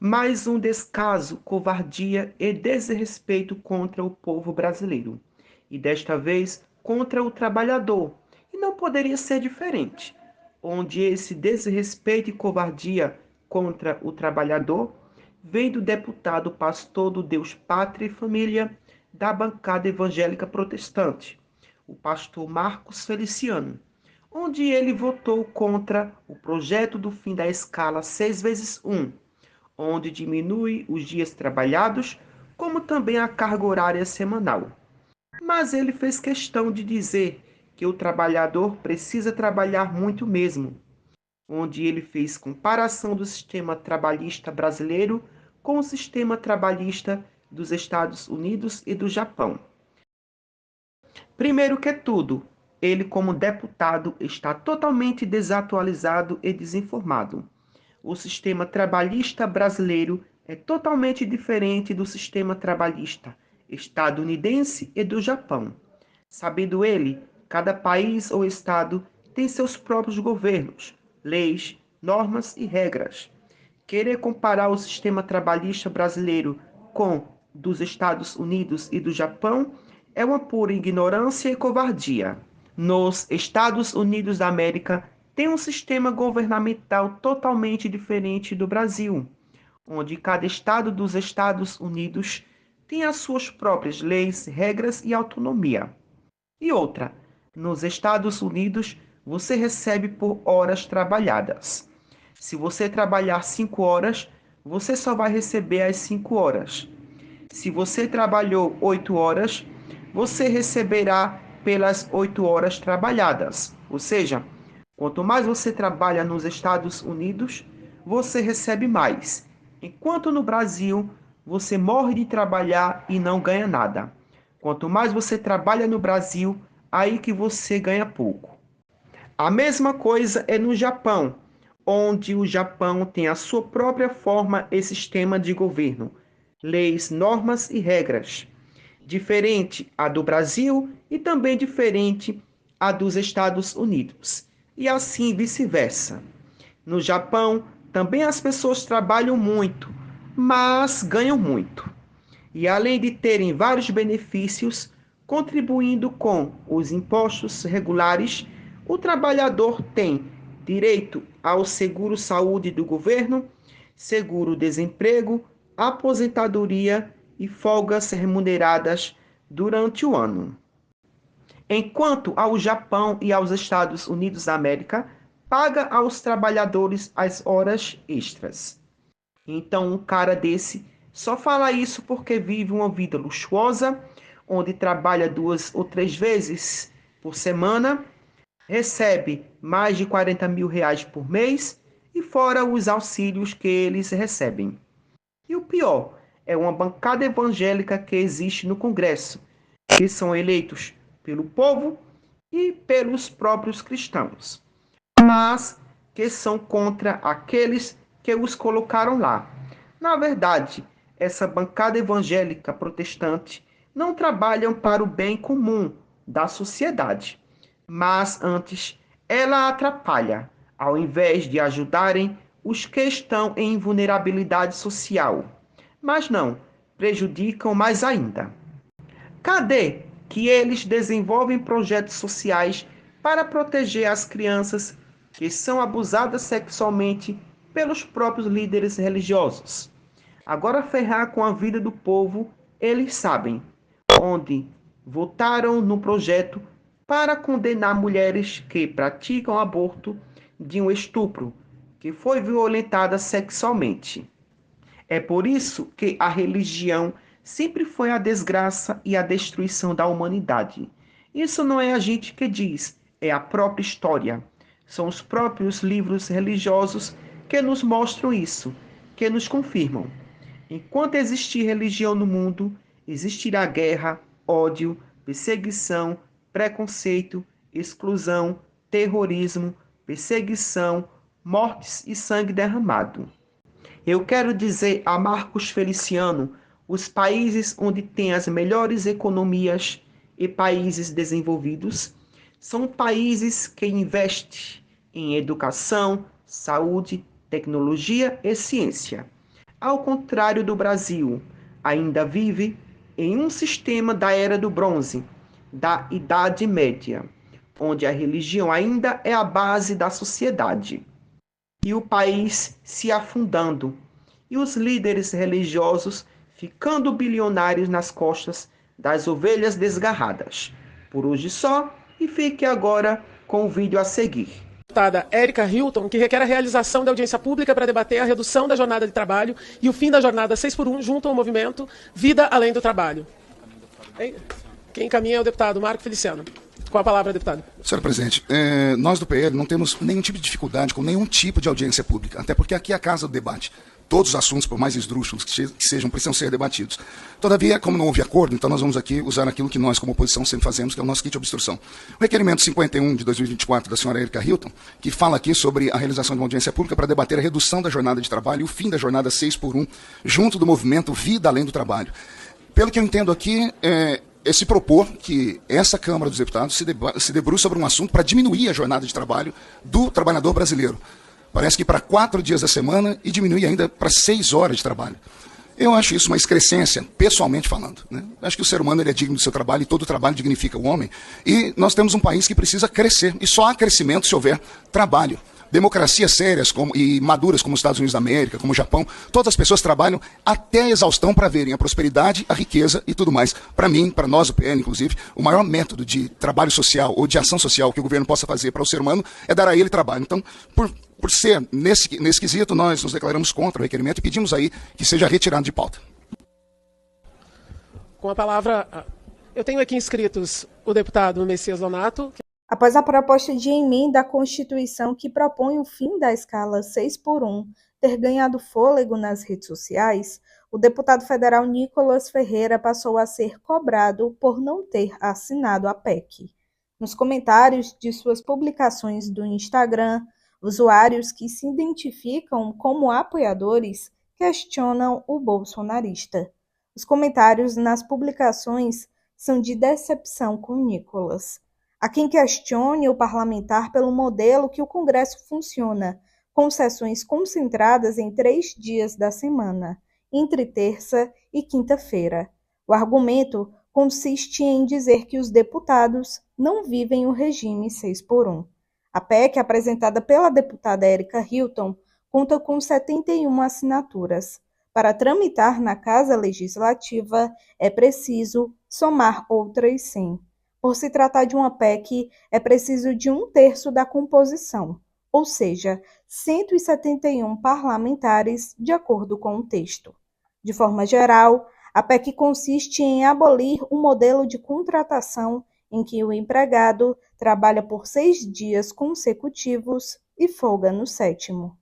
Mais um descaso, covardia e desrespeito contra o povo brasileiro. E desta vez contra o trabalhador. E não poderia ser diferente. Onde esse desrespeito e covardia contra o trabalhador vem do deputado pastor do Deus Pátria e Família da bancada evangélica protestante, o pastor Marcos Feliciano, onde ele votou contra o projeto do fim da escala 6x1, onde diminui os dias trabalhados, como também a carga horária semanal. Mas ele fez questão de dizer que o trabalhador precisa trabalhar muito mesmo, onde ele fez comparação do sistema trabalhista brasileiro com o sistema trabalhista dos Estados Unidos e do Japão. Primeiro que tudo, ele, como deputado, está totalmente desatualizado e desinformado. O sistema trabalhista brasileiro é totalmente diferente do sistema trabalhista estadunidense e do Japão. Sabendo ele, cada país ou estado tem seus próprios governos, leis, normas e regras. Querer comparar o sistema trabalhista brasileiro com dos Estados Unidos e do Japão é uma pura ignorância e covardia. Nos Estados Unidos da América tem um sistema governamental totalmente diferente do Brasil, onde cada estado dos Estados Unidos tem as suas próprias leis, regras e autonomia. E outra, nos Estados Unidos você recebe por horas trabalhadas. Se você trabalhar 5 horas, você só vai receber as 5 horas. Se você trabalhou 8 horas, você receberá pelas 8 horas trabalhadas. Ou seja, quanto mais você trabalha nos Estados Unidos, você recebe mais. Enquanto no Brasil, você morre de trabalhar e não ganha nada. Quanto mais você trabalha no Brasil, aí que você ganha pouco. A mesma coisa é no Japão, onde o Japão tem a sua própria forma e sistema de governo, leis, normas e regras, diferente a do Brasil e também diferente a dos Estados Unidos, e assim vice-versa. No Japão, também as pessoas trabalham muito, mas ganham muito. E além de terem vários benefícios, contribuindo com os impostos regulares, o trabalhador tem direito ao seguro-saúde do governo, seguro-desemprego, aposentadoria e folgas remuneradas durante o ano. Enquanto ao Japão e aos Estados Unidos da América, paga aos trabalhadores as horas extras. Então, um cara desse só fala isso porque vive uma vida luxuosa, onde trabalha 2 ou 3 vezes por semana, recebe mais de 40 mil reais por mês e fora os auxílios que eles recebem. E o pior, é uma bancada evangélica que existe no Congresso, que são eleitos pelo povo e pelos próprios cristãos, mas que são contra aqueles que os colocaram lá. Na verdade, essa bancada evangélica protestante não trabalham para o bem comum da sociedade, mas antes ela atrapalha, ao invés de ajudarem os que estão em vulnerabilidade social. Mas não, prejudicam mais ainda. Cadê que eles desenvolvem projetos sociais para proteger as crianças que são abusadas sexualmente pelos próprios líderes religiosos? Agora ferrar com a vida do povo, eles sabem, onde votaram no projeto para condenar mulheres que praticam aborto de um estupro, que foi violentada sexualmente. É por isso que a religião sempre foi a desgraça e a destruição da humanidade. Isso não é a gente que diz, é a própria história. São os próprios livros religiosos que nos mostram isso, que nos confirmam. Enquanto existir religião no mundo, existirá guerra, ódio, perseguição, preconceito, exclusão, terrorismo, perseguição, mortes e sangue derramado. Eu quero dizer a Marcos Feliciano, os países onde tem as melhores economias e países desenvolvidos são países que investem em educação, saúde, tecnologia e ciência. Ao contrário do Brasil, ainda vive em um sistema da Era do Bronze, da Idade Média, onde a religião ainda é a base da sociedade, e o país se afundando, e os líderes religiosos ficando bilionários nas costas das ovelhas desgarradas. Por hoje só, e fique agora com o vídeo a seguir. Deputada Érica Hilton, que requer a realização da audiência pública para debater a redução da jornada de trabalho e o fim da jornada 6x1 junto ao movimento Vida Além do Trabalho. Quem encaminha é o deputado Marco Feliciano. Com a palavra, deputado. Senhor presidente, nós do PL não temos nenhum tipo de dificuldade com nenhum tipo de audiência pública, até porque aqui é a casa do debate. Todos os assuntos, por mais esdrúxulos que sejam, precisam ser debatidos. Todavia, como não houve acordo, então nós vamos aqui usar aquilo que nós, como oposição, sempre fazemos, que é o nosso kit de obstrução. O requerimento 51 de 2024 da senhora Érica Hilton, que fala aqui sobre a realização de uma audiência pública para debater a redução da jornada de trabalho e o fim da jornada 6x1, junto do movimento Vida Além do Trabalho. Pelo que eu entendo aqui, é se propor que essa Câmara dos Deputados se debruce sobre um assunto para diminuir a jornada de trabalho do trabalhador brasileiro. Parece que para 4 dias da semana e diminuir ainda para 6 horas de trabalho. Eu acho isso uma excrescência, pessoalmente falando, né? Acho que o ser humano ele é digno do seu trabalho e todo trabalho dignifica o homem. E nós temos um país que precisa crescer. E só há crescimento se houver trabalho. Democracias sérias e maduras como os Estados Unidos da América, como o Japão, todas as pessoas trabalham até a exaustão para verem a prosperidade, a riqueza e tudo mais. Para mim, para nós, o PL, inclusive, o maior método de trabalho social ou de ação social que o governo possa fazer para o ser humano é dar a ele trabalho. Então, por ser nesse quesito, nós nos declaramos contra o requerimento e pedimos aí que seja retirado de pauta. Com a palavra, eu tenho aqui inscritos o deputado Messias Donato. Após a proposta de emenda à Constituição que propõe o fim da escala 6x1 ter ganhado fôlego nas redes sociais, o deputado federal Nicolas Ferreira passou a ser cobrado por não ter assinado a PEC. Nos comentários de suas publicações do Instagram, usuários que se identificam como apoiadores questionam o bolsonarista. Os comentários nas publicações são de decepção com Nicolas. Há quem questione o parlamentar pelo modelo que o Congresso funciona, com sessões concentradas em 3 dias da semana, entre terça e quinta-feira. O argumento consiste em dizer que os deputados não vivem o regime 6x1. A PEC, apresentada pela deputada Érica Hilton, conta com 71 assinaturas. Para tramitar na Casa Legislativa, é preciso somar outras 100. Por se tratar de uma PEC, é preciso de 1/3 da composição, ou seja, 171 parlamentares, de acordo com o texto. De forma geral, a PEC consiste em abolir um modelo de contratação em que o empregado trabalha por 6 dias consecutivos e folga no 7º.